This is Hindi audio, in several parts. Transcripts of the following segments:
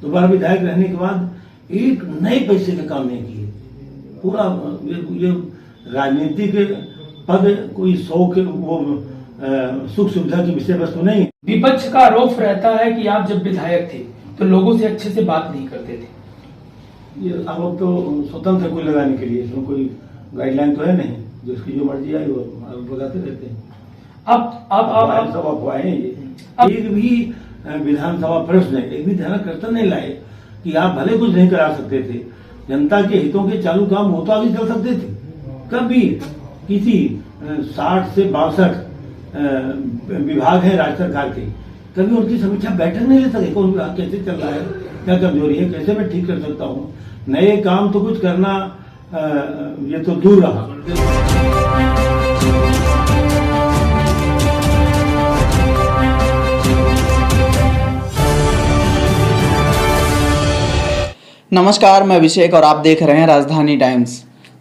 दोबारा विधायक रहने के बाद एक नए पैसे का काम नहीं किए। पूरा ये राजनीति के पद कोई 100 के वो सुख सुविधा की विषय वस्तु नहीं। विपक्ष का आरोप रहता है कि आप जब विधायक थे तो लोगों से अच्छे से बात नहीं करते थे। ये आरोप तो स्वतंत्र है कोई लगाने के लिए, इसमें कोई गाइडलाइन तो है नहीं, जो उसकी जो मर्जी आई वो आरोप लगाते रहते हैं। अब सब अफवाहें हैं ये। एक भी विधानसभा प्रश्न एक भी ध्यानकर्ता नहीं लाए कि आप भले कुछ नहीं करा सकते थे, जनता के हितों के चालू काम हो तो आगे चल सकते थे। कभी किसी 60 से 62 विभाग है राज्य सरकार के, कभी उनकी समीक्षा बैठक नहीं ले सके। कौन विभाग कैसे चल रहा है, क्या कमजोरी है, कैसे मैं ठीक कर सकता हूँ। नए काम तो कुछ करना ये तो दूर रहा। नमस्कार, मैं अभिषेक और आप देख रहे हैं राजधानी टाइम्स।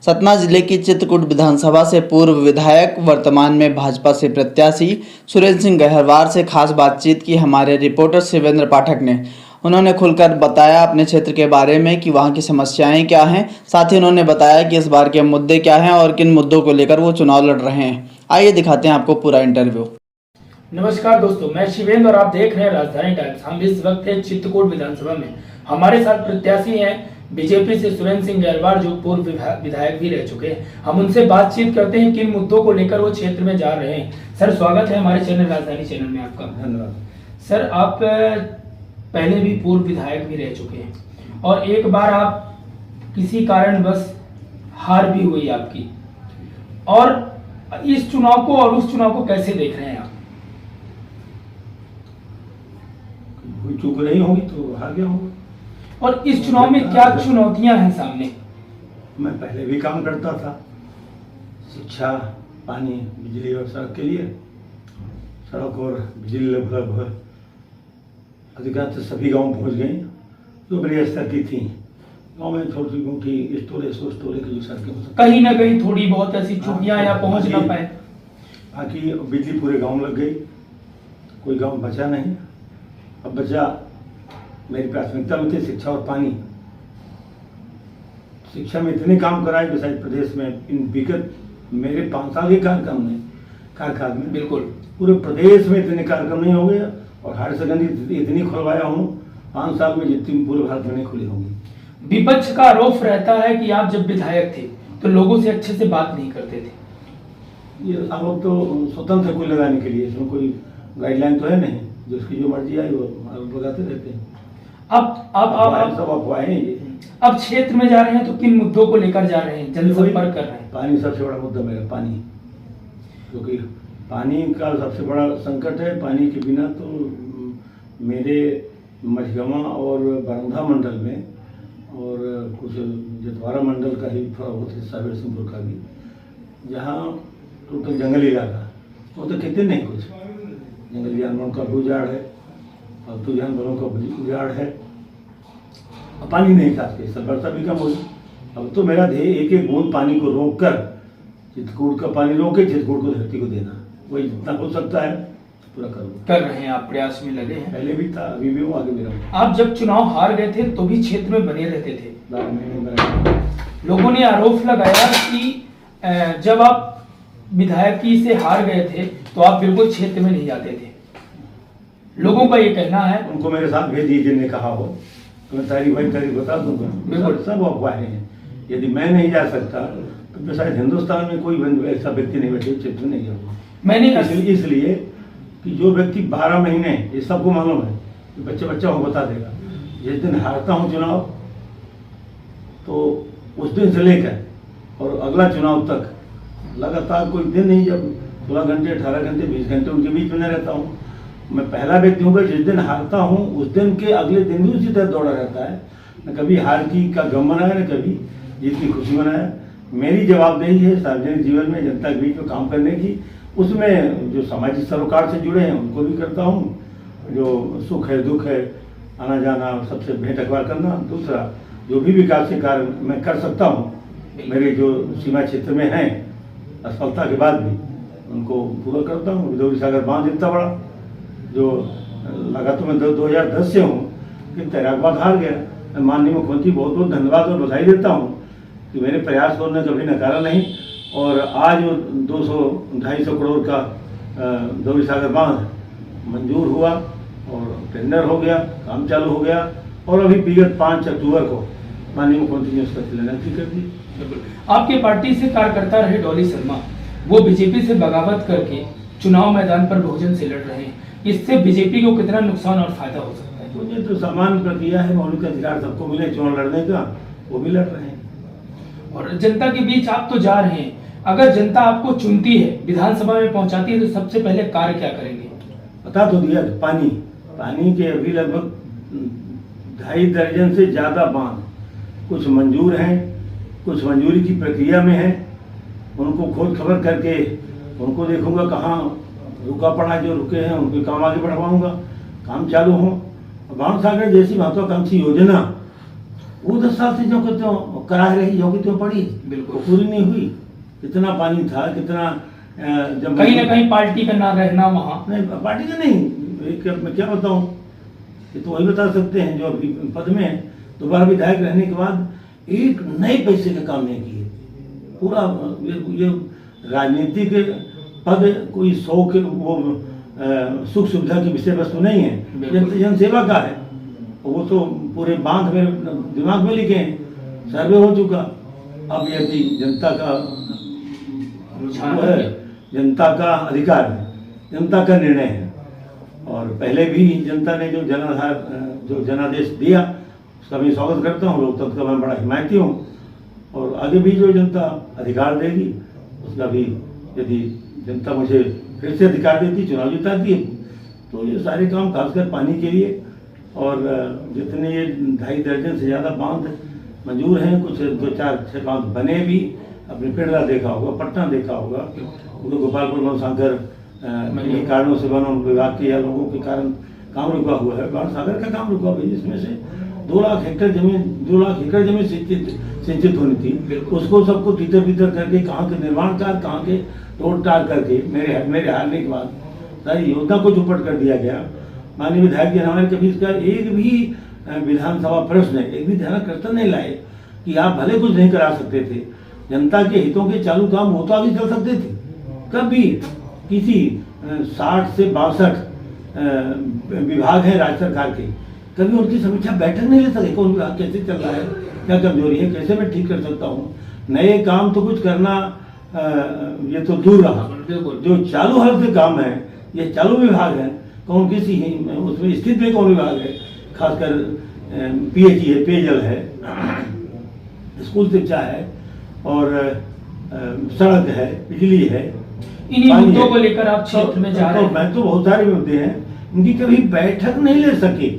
सतना जिले की चित्रकूट विधानसभा से पूर्व विधायक वर्तमान में भाजपा से प्रत्याशी सुरेंद्र सिंह गहरवार से खास बातचीत की हमारे रिपोर्टर शिवेंद्र पाठक ने। उन्होंने खुलकर बताया अपने क्षेत्र के बारे में कि वहां की समस्याएं क्या हैं। साथ ही उन्होंने बताया कि इस बार के मुद्दे क्या हैं और किन मुद्दों को लेकर वो चुनाव लड़ रहे हैं। आइए दिखाते हैं आपको पूरा इंटरव्यू। नमस्कार दोस्तों, मैं शिवेंद्र और आप देख रहे हैं राजधानी टाइम्स। हम इस वक्त है चित्रकूट विधानसभा में। हमारे साथ प्रत्याशी हैं बीजेपी से सुरेंद्र सिंह गहरवार, जो पूर्व विधायक भी रह चुके हैं। हम उनसे बातचीत करते हैं किन मुद्दों को लेकर वो क्षेत्र में जा रहे हैं। सर, स्वागत है हमारे चैनल राजधानी चैनल में आपका। धन्यवाद। सर, आप पहले भी पूर्व विधायक भी रह चुके हैं और एक बार आप किसी कारणवश हार भी हुई आपकी, और इस चुनाव को और उस चुनाव को कैसे देख रहे हैं आप? कोई चूक नहीं होगी तो हार गया होगा। और इस चुनाव में क्या चुनौतियां हैं सामने? मैं पहले भी काम करता था, शिक्षा, पानी, बिजली और सड़क के लिए। सड़क और बिजली लगभग अधिकांश सभी गांव पहुंच गई जो बड़े स्तर की थी। गांव में छोटी मोटी स्टोरेज की जो सड़कें हो सकती, कहीं ना कहीं थोड़ी बहुत ऐसी चुनियां या पहुंच ना पाए। बाकी बिजली पूरे गांव लग गई, कोई गांव बचा नहीं। अब बचा, मेरी प्राथमिकता में थी शिक्षा और पानी। शिक्षा में इतने काम कराए कि प्रदेश में इन विगत मेरे 5 साल के कार्यकाल में बिल्कुल पूरे प्रदेश में इतने कार्यक्रम नहीं हो गए। और हायर सेकेंडरी इतनी खुलवाया हूँ 5 साल में जितनी पूरे भारत में नहीं खुली होंगी। विपक्ष का आरोप रहता है कि आप जब विधायक थे तो लोगों से अच्छे से बात नहीं करते थे। ये आरोप तो स्वतंत्र है कोई लगाने के लिए, इसमें कोई गाइडलाइन तो है नहीं, जो उसकी जो मर्जी आई वो आरोप लगाते रहते हैं। अब सब अफवाहें हैं ये। अब क्षेत्र में जा रहे हैं तो किन मुद्दों को लेकर जा रहे हैं, जनसंपर्क कर रहे हैं? पानी सबसे बड़ा मुद्दा मेरा, पानी, क्योंकि पानी का सबसे बड़ा संकट है। पानी के बिना तो मेरे मझगमा और बरौधा मंडल में और कुछ जतवारा मंडल का ही थोड़ा बहुत हिस्सा है, सिंहपुर का भी, जहाँ टोटल जंगली इलाका, वो तो कहते नहीं कुछ। जंगली जानवरों का भी उजाड़ है, फालतू जानवरों का भी उजाड़ है, और पानी नहीं खास के सब वर्षा भी कम होगी। अब तो मेरा ध्येय एक एक बूंद पानी को रोक कर चित्रकूट का पानी रोके चित्रकूट को धरती को देना, वही जितना हो सकता है पूरा करूँगा। कर रहे हैं आप, प्रयास में लगे हैं। पहले भी था, अभी भी हूँ, आगे भी रहूँगा। आप जब चुनाव हार गए थे तो भी क्षेत्र में बने रहते थे। लोगों ने आरोप लगाया कि जब आप विधायकी से हार गए थे तो आप बिल्कुल क्षेत्र में नहीं जाते थे। लोगों का ये कहना है। उनको मेरे साथ भेज दीजिए, जिन्हें कहा हो तो मैं तारीख बता दूंगा। बिल्कुल, सब अफवाहें हैं। यदि मैं नहीं जा सकता तो शायद हिंदुस्तान में कोई ऐसा व्यक्ति नहीं बैठे क्षेत्र में नहीं जाऊँगा। मैंने इसलिए कि जो व्यक्ति 12 महीने, ये सबको मालूम है, बच्चा हो बता देगा, जिस दिन हारता हूँ चुनाव तो उस दिन से लेकर और अगला चुनाव तक लगातार कोई दिन नहीं जब 16 घंटे 18 घंटे 20 घंटे उनके बीच में रहता हूँ। मैं पहला व्यक्ति हूँ जिस दिन हारता हूँ उस दिन के अगले दिन भी उसी तरह दौड़ा रहता है। न कभी हार की का गम मनाया, न कभी जीत की खुशी मनाया। मेरी जवाबदेही है सार्वजनिक जीवन में जनता के बीच में काम करने की। उसमें जो सामाजिक सरोकार से जुड़े हैं उनको भी करता हूँ, जो सुख है दुख है, आना जाना, सबसे भेंट अखबार करना। दूसरा, जो भी विकास के कार्य मैं कर सकता हूँ मेरे जो सीमा क्षेत्र में हैं, असफलता के बाद भी उनको पूरा करता हूँ। विदोरी सागर बांध इतना बड़ा जो लगा, तो मैं 2010 से हूँ, लेकिन तैराकबाद हार गया। मैं माननीय मुख्यमंत्री बहुत बहुत धन्यवाद और बधाई देता हूँ कि मेरे प्रयास को उन्होंने कभी नकारा नहीं। और आज वो 200-250 करोड़ का धोबी सागर बांध मंजूर हुआ और टेंडर हो गया, काम चालू हो गया और अभी विगत 5 अक्टूबर को माननीय मुख्यमंत्री ने उसका शिलान्यास कर दी। आपके पार्टी से कार्यकर्ता रहे डॉली शर्मा, वो बीजेपी से बगावत करके चुनाव मैदान पर बहुजन से लड़ रहे हैं, इससे बीजेपी को कितना नुकसान और फायदा हो सकता है? तो ये तो सामान्य प्रक्रिया है, मौलिक अधिकार सबको मिले चुनाव लड़ने का, वो भी लड़ रहे हैं। और जनता के बीच आप तो जा रहे हैं, अगर जनता आपको चुनती है, विधानसभा में पहुंचाती है, तो सबसे पहले कार्य क्या करेंगे? बता तो दिया, पानी के अभी लगभग 2.5 दर्जन से ज़्यादा बांध कुछ मंजूर हैं, कुछ मंजूरी की प्रक्रिया में है। उनको खोज खबर करके उनको देखूंगा कहाँ रुका पड़ा, जो रुके हैं उनके काम आगे बढ़वाऊंगा, काम चालू हो। बाण सागर जैसी महत्वाकांक्षी योजना वो 10 साल से जो कि तो करा रही, जो कि तो पड़ी, बिल्कुल पूरी नहीं हुई। कितना पानी था, कितना जब कहीं ना कहीं पार्टी का ना रहना वहाँ। नहीं, पार्टी का नहीं, मैं क्या बताऊं, ये तो वही बता सकते हैं जो अभी पद में है। दोबारा विधायक रहने के बाद एक नए पैसे का काम नहीं किए। पूरा ये राजनीतिक पद कोई 100 के वो सुख सुविधा की विषय वस्तु नहीं है, जनसेवा का है। वो तो पूरे बांध मेरे दिमाग में लिखे हैं, सर्वे हो चुका। अब यदि जनता का वो है, जनता का अधिकार है, जनता का निर्णय है। और पहले भी जनता ने जो जनादेश दिया उसका मैं स्वागत करता हूँ, लोकतंत्र का मैं बड़ा हिमायती हूँ। और आगे भी जो जनता अधिकार देगी उसका भी, यदि जनता मुझे फिर से अधिकार देती, चुनाव जिताती है, तो ये सारे काम खासकर पानी के लिए और जितने ये 2.5 दर्जन से ज़्यादा बांध मंजूर हैं, कुछ 2-4-6 बांध बने भी, अपने पेड़रा देखा होगा, पटना देखा होगा, उनको गोपालपुर गौसागर के कारणों से वन विभाग के या लोगों के कारण काम रुका हुआ है। बाण सागर का काम रुका हुआ है, जिसमें से 2 लाख एकड़ जमीन सिंचित होनी थी। उसको सबको तीतर करके कहाँ के निर्माण कार्य, कहाँ के रोड टार करके मेरे हारने के बाद सारी योजना को चौपट कर दिया गया। माननीय विधायक जी हमारे कभी इसका एक भी विधानसभा प्रश्न, एक भी ध्यानाकर्षण नहीं लाए कि आप भले कुछ नहीं करा सकते थे, जनता के हितों के चालू काम हो तो आगे चल सकते थे। कभी किसी 60 से 62 विभाग हैं राज्य सरकार के, कभी उनकी समीक्षा बैठक नहीं ले सके, कौन विभाग कैसे चल रहा है, क्या कमजोरी है, कैसे मैं ठीक कर सकता हूँ। नए काम तो कुछ करना ये तो दूर रहा, जो चालू हालत के काम है, ये चालू विभाग है, कौन किसी उसमें स्थित में कौन विभाग है, खासकर पीएचई है, पेयजल है, स्कूल शिक्षा है और सड़क है, बिजली है। इन्हीं मुद्दों को लेकर आप क्षेत्र में जा रहे हैं? मैं तो बहुत सारे मुद्दे हैं, इनकी कभी बैठक नहीं ले सके,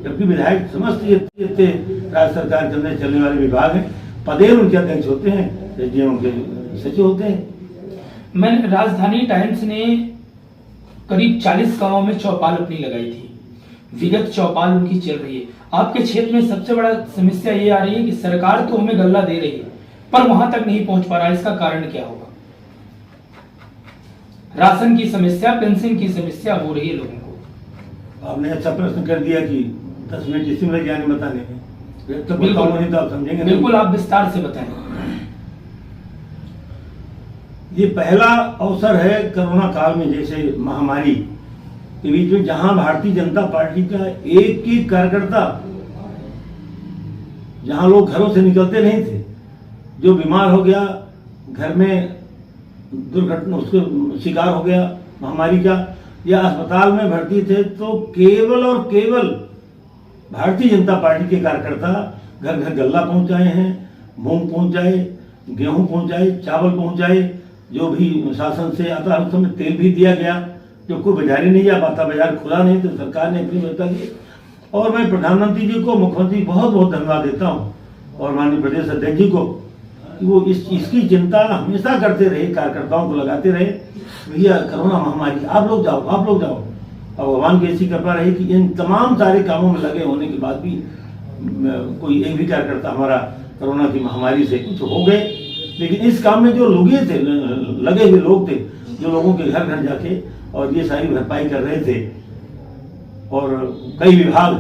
जबकि विधायक समस्त ये राज्य सरकार के अंदर चलने वाले विभाग हैं, पदेर उनके अध्यक्ष होते हैं, एसडीएम उनके सचिव होते हैं। मैंने राजधानी टाइम्स ने करीब 40 गांवों में चौपाल अपनी लगाई थी, विगत चौपाल उनकी चल रही है। आपके क्षेत्र में सबसे बड़ा समस्या ये आ रही है कि सरकार तो हमें गल्ला दे रही है पर वहां तक नहीं पहुंच पा रहा है, इसका कारण क्या होगा? राशन की समस्या, पेंशन की समस्या हो रही है लोगों को। आपने अच्छा प्रश्न कर दिया कि 10 मिनट इसी में ज्ञान बताने में, तो बिल्कुल नहीं तो आप समझेंगे। बिल्कुल, आप विस्तार से बताएं। ये पहला अवसर है कोरोना काल में, जैसे महामारी के बीच में, जहां भारतीय जनता पार्टी का एक कार्यकर्ता, जहां लोग घरों से निकलते नहीं थे, जो बीमार हो गया, घर में दुर्घटना उसको शिकार हो गया महामारी का, या अस्पताल में भर्ती थे, तो केवल और केवल भारतीय जनता पार्टी के कार्यकर्ता घर घर गल्ला पहुंचाए हैं, मूंग पहुंचाए, गेहूं पहुंचाए, चावल पहुंचाए, जो भी शासन से आता है। उस समय तेल भी दिया गया, जो कोई बाजार ही नहीं जा पाता, बाजार खुला नहीं, तो सरकार ने अपनी व्यवस्था की। और मैं प्रधानमंत्री जी को, मुख्यमंत्री बहुत बहुत धन्यवाद देता हूँ, और माननीय प्रदेश अध्यक्ष जी को, कि वो इसकी चिंता हमेशा करते रहे, कार्यकर्ताओं को लगाते रहे, भैया कोरोना महामारी आप लोग जाओ। और भगवान की ऐसी कृपा रही कि इन तमाम सारे कामों में लगे होने के बाद भी कोई एक भी कार्यकर्ता हमारा कोरोना की महामारी से कुछ हो गए। लेकिन इस काम में जो लगे हुए लोग थे, जो लोगों के घर घर जाके और ये सारी भरपाई कर रहे थे, और कई विभाग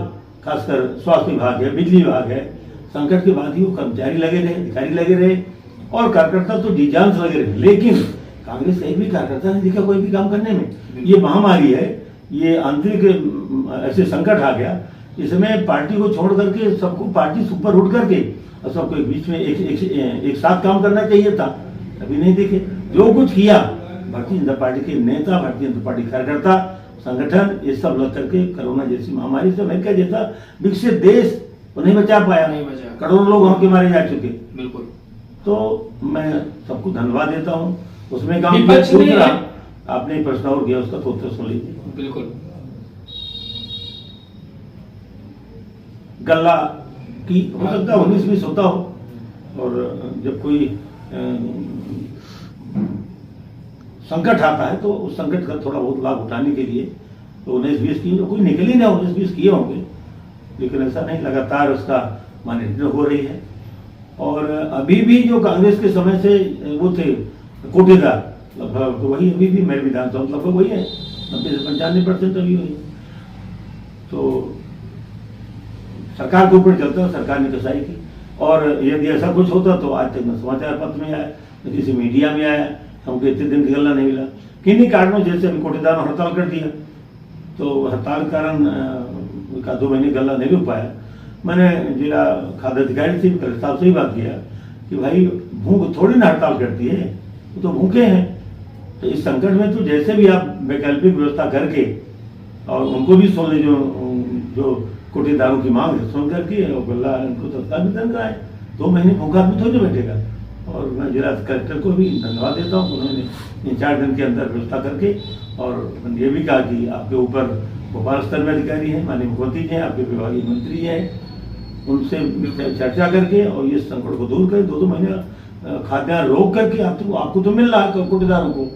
खासकर स्वास्थ्य विभाग है, बिजली विभाग है, संकट के बाद ही वो कर्मचारी लगे रहे, अधिकारी लगे रहे और कार्यकर्ता तो जी जान से लगे रहे। लेकिन कांग्रेस का एक भी कार्यकर्ता नहीं दिखा कोई भी काम करने में। ये महामारी है, ये आंतरिक ऐसे संकट आ गया, इसमें पार्टी को छोड़ करके सबको पार्टी से ऊपर उठ करके और सबको एक बीच में एक साथ काम करना चाहिए था, अभी नहीं दिखे। जो कुछ किया भारतीय जनता पार्टी के नेता, भारतीय जनता पार्टी कार्यकर्ता, संगठन, ये सब लग करके कोरोना जैसी महामारी से अमेरिका जैसा विकसित देश को नहीं बचा पाया, नहीं बचा। करोड़ों लोग वहां के मारे जा चुके। बिल्कुल। तो मैं सबको धन्यवाद देता हूँ। उसमें काम विपक्ष ने- दूसरा आपने प्रश्न और किया, उसका तो उत्तर सुन लीजिए। बिल्कुल। गल्ला की हो सकता है 19-20 होता हो, और जब कोई संकट आता है तो उस संकट का थोड़ा बहुत लाभ उठाने के लिए तो 19-20 की कोई निकल ही ना, 19-20 किए होंगे, लेकिन ऐसा नहीं, लगातार उसका मॉनिटरिंग हो रही है। और अभी भी जो कांग्रेस के समय से वो थे कोटेदार, लगभग तो वही अभी भी मेरे विधानसभा लगभग वही है, 90 से 95% अभी वही। तो सरकार के ऊपर चलता है, सरकार ने कसाई की। और यदि ऐसा कुछ होता तो आज तक न समाचार पत्र में आया, न किसी मीडिया में आया, हमको इतने दिन गल्ला नहीं मिला। किन्हीं कारणों, जैसे अभी कोटेदार ने हड़ताल कर दिया, तो हड़ताल के कारण 1-2 महीने गल्ला नहीं रुक पाया। मैंने जिला खाद्य अधिकारी से कलेक्टर साहब से ही बात किया कि भाई भूख थोड़ी ना हड़ताल करती है, वो तो भूखे हैं। तो इस संकट में तो जैसे भी आप वैकल्पिक व्यवस्था करके और उनको भी सुन ले, जो कोटेदारों की मांग है सुन करके, और गल्ला इनको तत्काल वितरण कराए। 2 महीने भूखा आदमी थोड़ी ना बैठेगा। और मैं जिला कलेक्टर को भी धन्यवाद देता हूँ, उन्होंने इन 4 दिन के अंदर व्यवस्था करके, और मैंने ये भी कहा कि आपके ऊपर भोपाल स्तर में अधिकारी हैं, माननीय मुख्यमंत्री जी हैं, आपके विभागीय मंत्री हैं, उनसे चर्चा करके और ये संकट को दूर करें। 2-2 महीने खाद्यान्न रोक करके आपको तो मिल रहा है कोटेदारों को,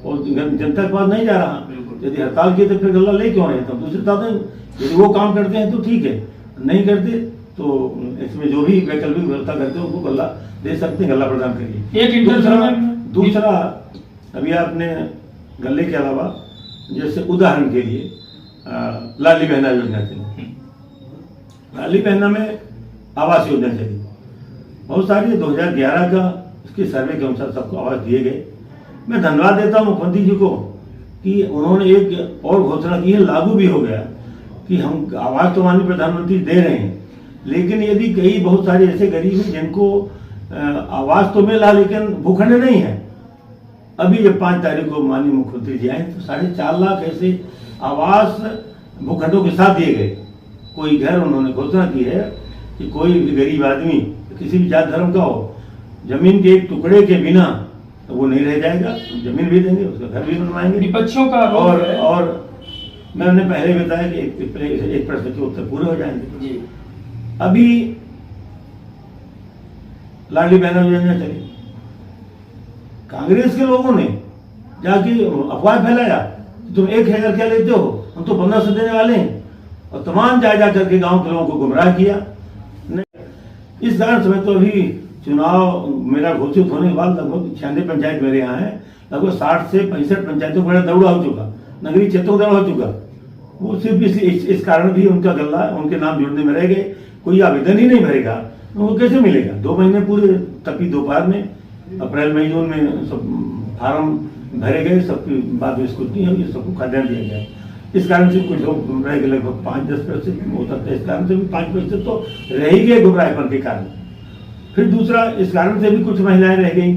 और जनता के पास नहीं जा रहा। यदि हड़ताल किए तो फिर गल्ला ले क्यों रहे? तो दूसरे साधन, यदि वो काम करते हैं तो ठीक है, नहीं करते तो इसमें जो भी वैकल्पिक व्यवस्था करते हैं उनको गल्ला दे सकते हैं, गल्ला प्रदान करिए। एक दूसरा अभी आपने गल्ले के अलावा जैसे उदाहरण के लिए लाडली बहना योजना चली, लाडली बहना में आवास योजना चली, बहुत सारी 2011 का इसके सर्वे के अनुसार सबको आवास दिए गए। मैं धन्यवाद देता हूँ मुख्यमंत्री जी को कि उन्होंने एक और घोषणा की है, लागू भी हो गया, कि हम आवास तो माननीय प्रधानमंत्री दे रहे हैं, लेकिन यदि कई बहुत सारे ऐसे गरीब हैं जिनको आवास तो मिल रहा लेकिन भूखंड नहीं है। अभी जब 5 तारीख को माननीय मुख्यमंत्री जी आए तो 4.5 लाख ऐसे आवास भूखंडों के साथ दिए गए। कोई घर उन्होंने घोषणा की है कि कोई भी गरीब आदमी किसी भी जात धर्म का हो, जमीन के एक टुकड़े के बिना तो वो नहीं रह जाएगा, जमीन भी देंगे, उसका घर भी बनवाएंगे। विपक्षों का और मैंने पहले बताया कि एक प्रश्न के उत्तर पूरे हो जाएंगे जी। अभी लाडली बहना योजना चली, कांग्रेस के लोगों ने जाके अफवाह फैलाया, तुम 1,000 क्या लेते हो, हम तो 1500 देने वाले हैं, और तमाम जा करके गांव के लोगों को गुमराह किया। इस कारण समय तो अभी चुनाव मेरा घोषित होने के बाद लगभग 96 पंचायत मेरे यहाँ है, लगभग 60 से 65 पंचायतों का दौड़ा हो चुका, नगरीय क्षेत्रों का दौड़ा हो चुका। वो सिर्फ इस कारण भी उनका गल्ला, उनके नाम जुड़ने में रह गए, कोई आवेदन ही नहीं भरेगा, वो कैसे मिलेगा? 2 महीने पूरे तपी दोपहर में, अप्रैल मई जून में सब फार्म भरे गए, सबकी बाद में स्क्रूटनी हुई, सबको खाद्यान्न दिया गया। इस कारण से कुछ लोग रह गए, लगभग 5-10% हो सकता है, इस कारण से भी 5% तो रह ही गए गुमराहपन के कारण। फिर दूसरा, इस कारण से भी कुछ महिलाएं रह गई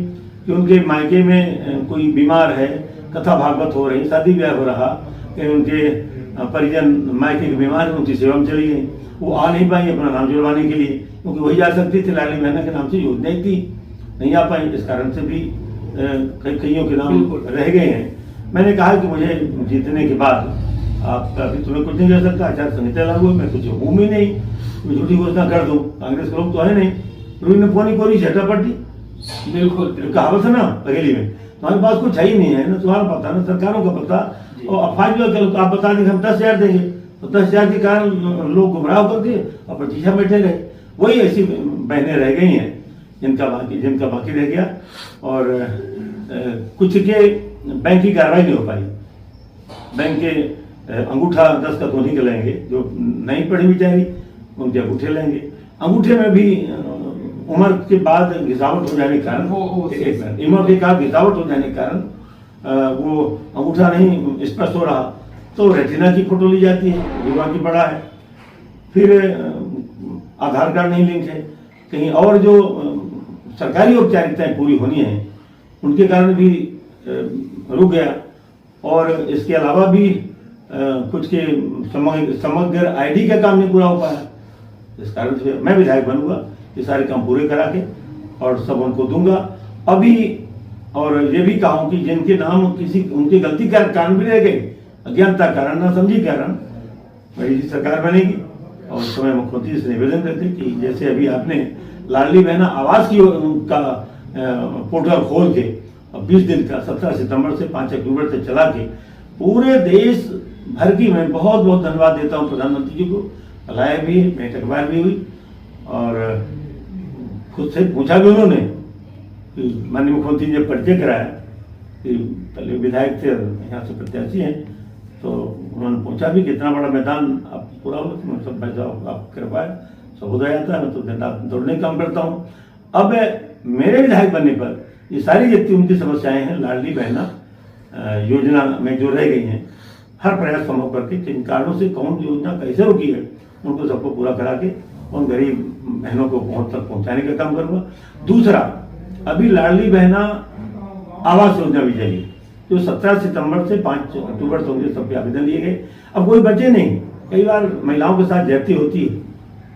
कि उनके मायके में कोई बीमार है, कथा भागवत हो रही, शादी ब्याह हो रहा, कि उनके परिजन मायके के बीमार है, उनकी सेवा में चली गई, वो आ नहीं पाई अपना नाम जुड़वाने के लिए, क्योंकि वही जा सकती थी, लाडली बहना के नाम से योजना थी, नहीं आ पाई। इस कारण से भी कईयों के नाम रह गए हैं। मैंने कहा कि मुझे जीतने के बाद आप अभी तुम्हें कुछ नहीं कर सकता, आचार संहिता लागू है, मैं कुछ हूँ ही नहीं, मैं झूठी घोषणा कर दूँ, कांग्रेस के लोग तो है नहीं, रूई ने पोनी कोरी झटापटी। बिल्कुल कहावत है ना पहेली में, तुम्हारे पास कुछ है ही नहीं है, ना तुम्हारा पता ना सरकारों का पता, और अफवाह जो आप बता देंगे हम 10,000 देंगे, तो 10,000 के कारण लोग गुमराह करके और प्रतीक्षा बैठे रहे। वही ऐसी बहनें रह गई हैं जिनका बाकी रह गया, और कुछ के बैंक की कार्रवाई नहीं हो पाई, बैंक के अंगूठा दस्तखत उन्हीं के लेंगे जो नहीं पढ़ी बेचारी, उनके अंगूठे लेंगे। अंगूठे में भी उम्र के बाद गिरावट हो जाने के कारण उम्र के बाद गिरावट हो जाने के कारण वो अंगूठा नहीं स्पष्ट हो रहा तो रेटिना की फोटो ली जाती है, विवाह की बड़ा है। फिर आधार कार्ड नहीं लिंक है, कहीं और जो सरकारी औपचारिकताएं पूरी होनी है उनके कारण भी रुक गया। और इसके अलावा भी कुछ के समग्र आईडी का काम नहीं पूरा हो पाया। इस कारण से मैं विधायक बनूंगा, ये सारे काम पूरे करा के और सब उनको दूंगा अभी। और ये भी कहा हूं कि जिनके नाम किसी उनकी गलती का कारण भी रह गए, अज्ञानता कारण, ना समझी कारण, मेरी सरकार बनेगी। और उस समय मुख्यमंत्री से निवेदन करते कि जैसे अभी आपने लाडली बहना आवास की का पोर्टल खोल के 20 दिन का 17 सितंबर से 5 अक्टूबर तक चला के पूरे देश भर की मैं बहुत बहुत धन्यवाद देता हूं प्रधानमंत्री जी को। बुलाया भी, बैठक बार भी हुई और खुद से पूछा भी उन्होंने कि माननीय मुख्यमंत्री ने परिचय कराया कि पहले विधायक थे यहाँ से प्रत्याशी हैं, तो उन्होंने पूछा भी कितना बड़ा मैदान आप पूरा हो, सब पैसा आप कर पाए, सब हो जाता है। मैं तो दिन रात दौड़ने का काम करता हूँ। अब मेरे विधायक बनने पर ये सारी जितनी उनकी समस्याएं हैं लाडली बहना योजना में जो रह गई हैं, हर प्रयास संभव करके किन कारणों से कौन योजना कैसे रुकी है उनको सबको पूरा करा के उन गरीब बहनों को पहुंच तक पहुंचाने का काम करूंगा। दूसरा, अभी लाडली बहना आवास योजना भी चली जो 17 सितंबर से 5 अक्टूबर तक उनके सब आवेदन लिए गए। अब कोई बचे नहीं, कई बार महिलाओं के साथ ज्यादती होती है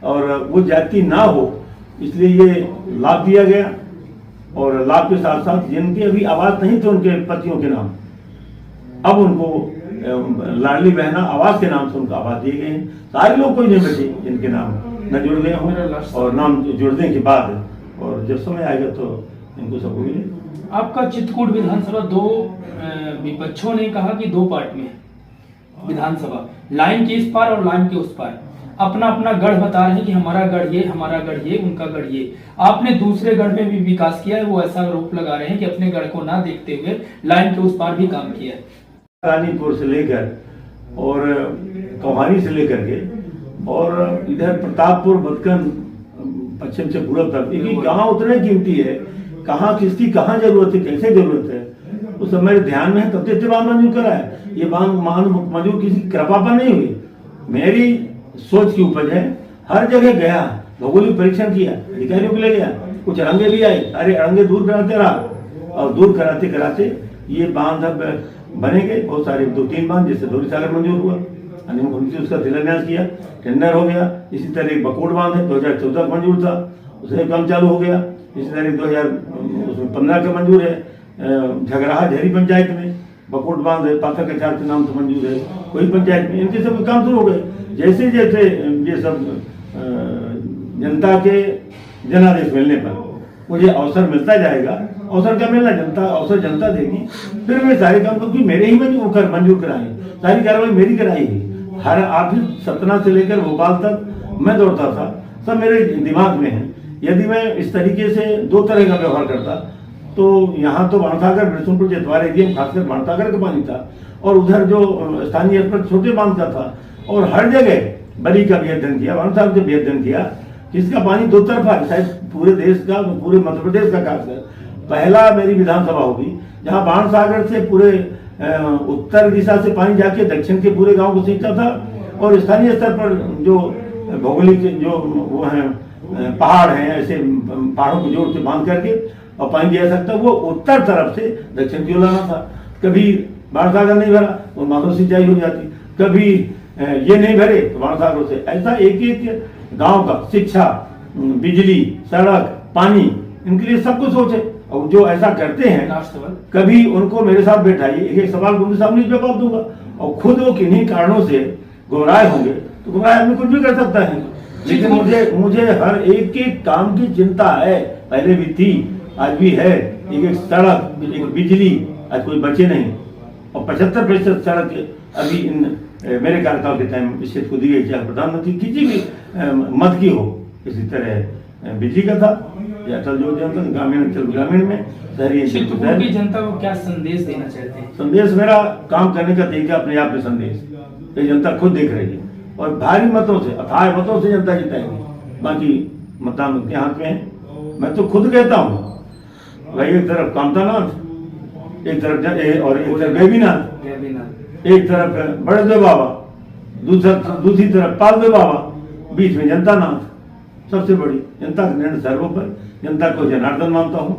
और वो ज्यादती ना हो इसलिए ये लाभ दिया गया। और लाभ के साथ साथ जिनके अभी आवास नहीं थे उनके पतियों के नाम, अब उनको लाडली बहना आवास के नाम से उनको आवास दिए गए हैं। सारे लोग कोई नहीं बचे जिनके नाम न जुड़ गए हों और नाम जुड़ने के बाद और जब समय आएगा तो इनको सबको मिले। आपका चित्रकूट विधानसभा दो विपक्षों ने कहा कि दो पार्ट में विधानसभा, लाइन के इस पार और लाइन के उस पार, अपना अपना गढ़ बता रहे हैं कि हमारा गढ़ ये, हमारा गढ़ ये, उनका गढ़ ये। आपने दूसरे गढ़ में भी विकास किया है, वो ऐसा आरोप लगा रहे हैं कि अपने गढ़ को ना देखते हुए लाइन के उस पार भी काम किया है। रानीपुर से लेकर और कौहानी से लेकर के और इधर प्रतापपुर बदकन पश्चिम से पूरब तक, एक गांव उतने कीमती है, कहाँ किसकी कहाँ जरूरत है, कैसे जरूरत है, उस समय मेरे ध्यान में है, तब तो बांध मंजूर करा है। ये बांध मंजूर किसी कृपा पर नहीं हुई, मेरी सोच की उपज है। हर जगह गया, भौगोलिक परीक्षण किया, अधिकारियों को ले गया, कुछ अड़ंगे भी आए, अरे अड़ंगे दूर कराते रहा और दूर कराते कराते ये बांध अब बनेंगे बहुत सारे, 2-3 बांध, जैसे धोरी सागर मंजूर हुआ, मुख्यमंत्री उसका शिलान्यास किया, टेंडर हो गया। इसी तरह एक बकोट बांध है 2014 का मंजूर था, उससे काम चालू हो गया। इसी तरह 2015 का मंजूर है झगराहा झरी पंचायत में बकोट बांध है, पाथर कचार के नाम से मंजूर है कोई पंचायत में, इनके सब काम शुरू हो गए। जैसे जैसे ये सब जनता के जनादेश मिलने पर मुझे अवसर मिलता जाएगा, अवसर क्या मिलना, जनता अवसर जनता देगी, फिर मैं सारे काम क्योंकि मेरे ही मंजूर कराए, सारी कार्रवाई मेरी कराई है। हर ऑफिस सतना से लेकर भोपाल तक मैं दौड़ता था, सब मेरे दिमाग में है। यदि मैं इस तरीके से 2 तरह का व्यवहार करता तो यहाँ तो बाणसागर बिरसुनपुर जतवार एरिया में खासकर बाणसागर का पानी था और उधर जो स्थानीय स्तर छोटे बांध का था और हर जगह बली का भी अध्ययन किया, बाणसागर का भी अध्ययन किया, जिसका पानी 2 तरफा है, शायद पूरे देश का, पूरे मध्य प्रदेश का खासकर पहला मेरी विधानसभा होगी जहाँ बाणसागर से पूरे उत्तर दिशा से पानी जाके दक्षिण के पूरे गांव को सींचता था और स्थानीय स्तर पर जो भौगोलिक जो वो हैं पहाड़ हैं, ऐसे पहाड़ों को जोड़ के बांध करके और पानी दिया सकता, वो उत्तर तरफ से दक्षिण की ओर लाना था। कभी बाणसागर नहीं भरा तो माधव सिंचाई हो जाती, कभी ये नहीं भरे तो बाणसागर से, ऐसा एक एक गांव का शिक्षा, बिजली, सड़क, पानी, इनके लिए सब कुछ सोचे। और जो ऐसा करते हैं कभी उनको मेरे साथ बैठाइए, एक सवाल उनके सामने जवाब दूंगा और खुद वो किन्हीं कारणों से गुमराह होंगे तो गुमराह आदमी कुछ भी कर सकता है, लेकिन मुझे हर एक काम की चिंता है, पहले भी थी, आज भी है। एक सड़क, एक बिजली, आज कोई बचे नहीं और 75% सड़क अभी इन मेरे कार्यकाल के टाइम इस क्षेत्र को दी गई, चाहे प्रधानमंत्री किसी भी मत की हो। इसी तरह बिजली का था, अटल योजना ग्रामीण में, शहरी की जनता को क्या संदेश देना चाहते हैं? संदेश मेरा काम करने का तरीका अपने आप में संदेश, ये जनता खुद देख रही है और भारी मतों से, अथाह मतों से जनता जिताएगी। बाकी मतदान उनके हाथ में है। मैं तो खुद कहता हूँ भाई, एक तरफ कामतानाथ, एक तरफ और एक तरफ गैबीनाथ, एक तरफ बड़देव बाबा, दूसरी तरफ पालदेव बाबा, बीच में जनता नाथ। सबसे बड़ी जनता का निर्णय सर्वोपरि, जनता को जनार्दन मानता हूँ।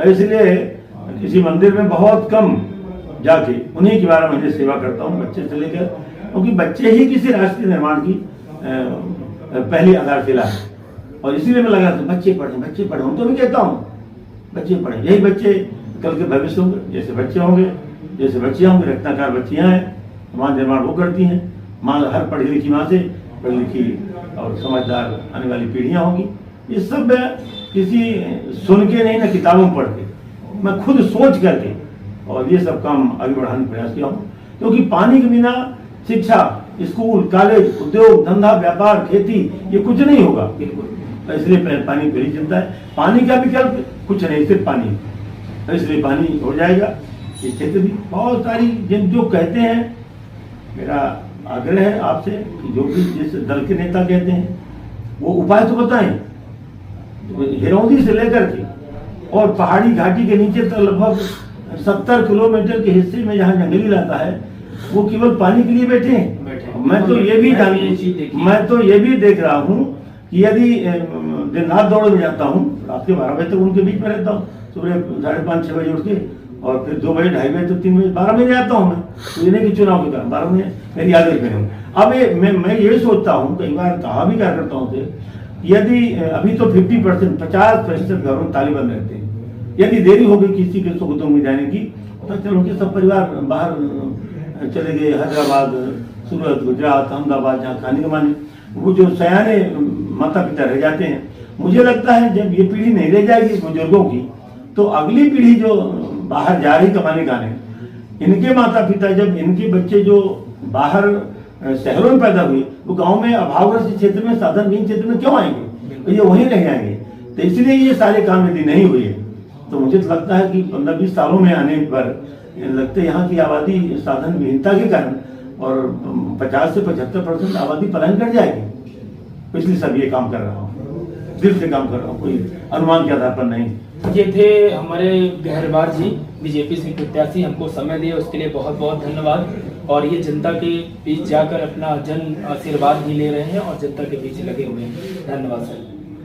इसलिए किसी मंदिर में बहुत कम जाके उन्हीं की 12 महीने सेवा करता हूँ, बच्चे से लेकर, क्योंकि बच्चे ही किसी राष्ट्र के निर्माण की पहली आधारशिला है। और इसीलिए मैं लगा था बच्चे पढ़ें। उनको भी कहता हूँ बच्चे पढ़ें, यही बच्चे कल के भविष्य होंगे। जैसे बच्चे होंगे, जैसे बच्चियाँ होंगी, रत्नाकार बच्चियाँ हैं, समाज निर्माण वो करती हैं। माँ, हर पढ़ी लिखी माँ से पढ़ी लिखी और समझदार आने वाली पीढ़ियाँ होंगी। ये सब किसी सुन के नहीं, ना किताबों में पढ़ के, मैं खुद सोच करके और ये सब काम आगे बढ़ाने का प्रयास किया हूँ। क्योंकि पानी के बिना शिक्षा, स्कूल, कॉलेज, उद्योग, धंधा, व्यापार, खेती, ये कुछ नहीं होगा बिल्कुल। इसलिए पानी पहली चिंता है। पानी का विकल्प कुछ नहीं, सिर्फ पानी। इसलिए पानी हो जाएगा। ये क्षेत्र भी बहुत सारी जिन जो कहते हैं, मेरा आग्रह है आपसे कि जो भी जिस दल के नेता कहते हैं वो उपाय तो बताएं। हिरौंदी से लेकर के और पहाड़ी घाटी के नीचे तक लगभग 70 किलोमीटर के हिस्से में जहाँ जंगली इलाका है, वो केवल पानी के लिए बैठे हैं। मैं तो ये भी देख रहा हूँ कि यदि दिन रात दौड़ में जाता हूँ, रात के 12 बजे तक उनके बीच में रहता हूँ, सुबह 5:30-6 बजे उठ के, और फिर 2 बजे, 2:30 बजे, तो 3 बजे, 12 महीने आता हूँ मैं। तो ये नहीं कि चुनाव के कारण 12 महीने मेरी आदत में हूँ। अब मैं ये सोचता हूँ, कई बार कहा भी क्या करता हूँ, यदि अभी तो 50% घरों में ताले बंद रहते हैं। यदि देरी हो गई किसी के सुख दुख में जाने की, तो चलो कि सब परिवार बाहर चले गए, हैदराबाद, सूरत, गुजरात, अहमदाबाद, जहाँ खाने कमाने, वो जो सयाने माता पिता रह जाते हैं। मुझे लगता है जब ये पीढ़ी नहीं रह जाएगी बुजुर्गों की, तो अगली पीढ़ी जो बाहर जा रही कमाने खाने, इनके माता पिता, जब इनके बच्चे जो बाहर शहरों में पैदा हुए, वो गांव में अभावग्रस्त क्षेत्र में, साधनहीन क्षेत्र में क्यों आएंगे? तो ये वहीं रह जाएंगे। तो इसलिए ये सारे काम यदि नहीं हुए, तो मुझे तो लगता है कि 15-20 सालों में आने पर लगते यहाँ की आबादी साधन विहीनता के कारण और 50 से 75% आबादी पलायन कर जाएगी। इसलिए सब ये काम कर रहा हूँ, दिल से काम कर रहा हूँ, कोई अनुमान के आधार पर नहीं। ये थे हमारे गहरवार जी, बीजेपी से प्रत्याशी। हमको समय दिए उसके लिए बहुत बहुत धन्यवाद। और ये जनता के बीच जाकर अपना जन आशीर्वाद भी ले रहे हैं और जनता के बीच लगे हुए हैं। धन्यवाद सर।